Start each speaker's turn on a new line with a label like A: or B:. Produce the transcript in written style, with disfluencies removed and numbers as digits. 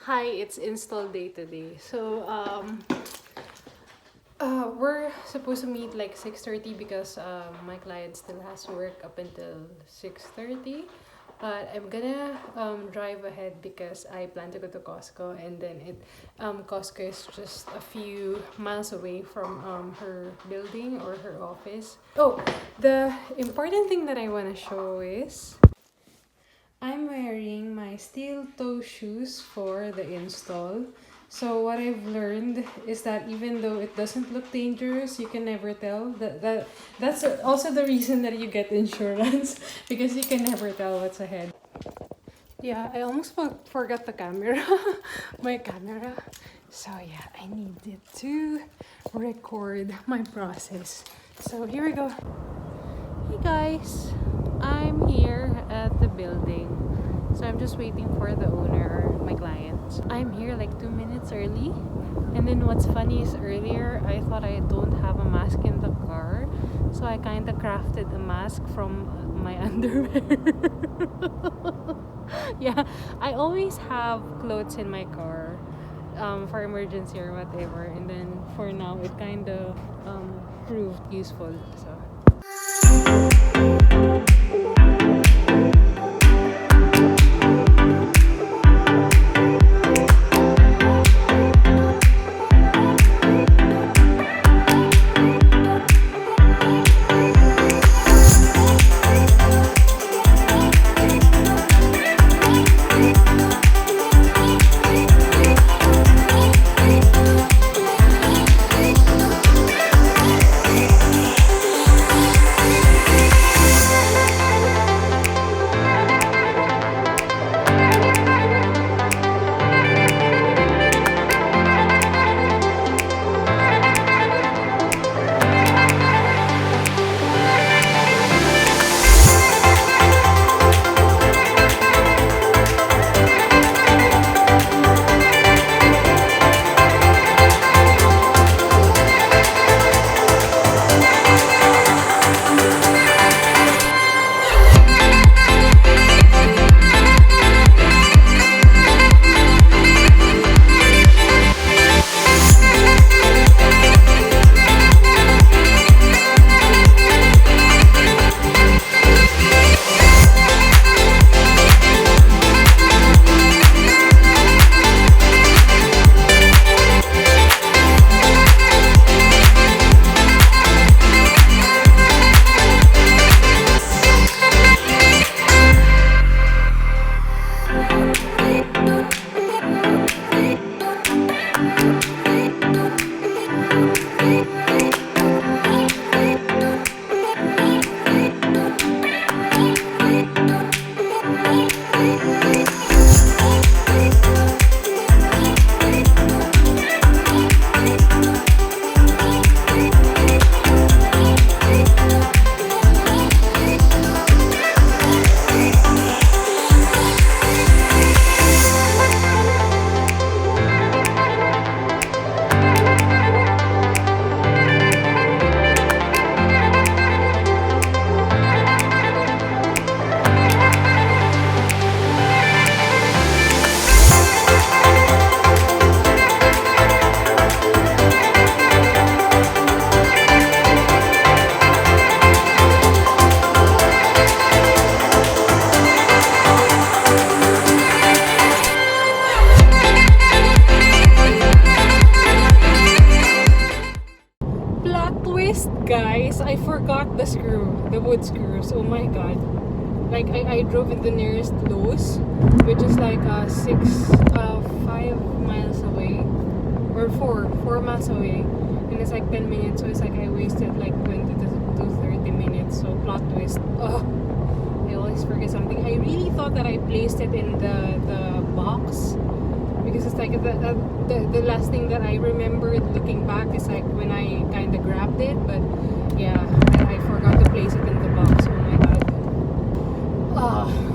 A: Hi, it's install day today. So we're supposed to meet like 6:30 because my client still has to work up until 6:30. But I'm gonna drive ahead because I plan to go to Costco, and then Costco is just a few miles away from her building or her office. Oh, the important thing that I want to show is I'm wearing my steel toe shoes for the install. So what I've learned is that even though it doesn't look dangerous, you can never tell. That's also the reason that you get insurance because you can never tell what's ahead. Yeah, I almost forgot the camera, my camera. So yeah, I needed to record my process. So here we go. Hey guys, I'm here at the building. So I'm just waiting for the owner or my client. I'm here like 2 minutes early. And then what's funny is earlier I thought I don't have a mask in the car. So I kind of crafted a mask from my underwear. Yeah, I always have clothes in my car for emergency or whatever. And then for now it kind of proved useful. So. Guys, I forgot the wood screws. Oh my god. Like I drove in the nearest Lowe's, which is like 5 miles away. Or 4 miles away. And it's like 10 minutes, so it's like I wasted like 20 to 30 minutes. So plot twist. Oh, I always forget something. I really thought that I placed it in the box. Because it's like the last thing that I remember looking back is like when I kind of grabbed it, but yeah, I forgot to place it in the box. Oh my god.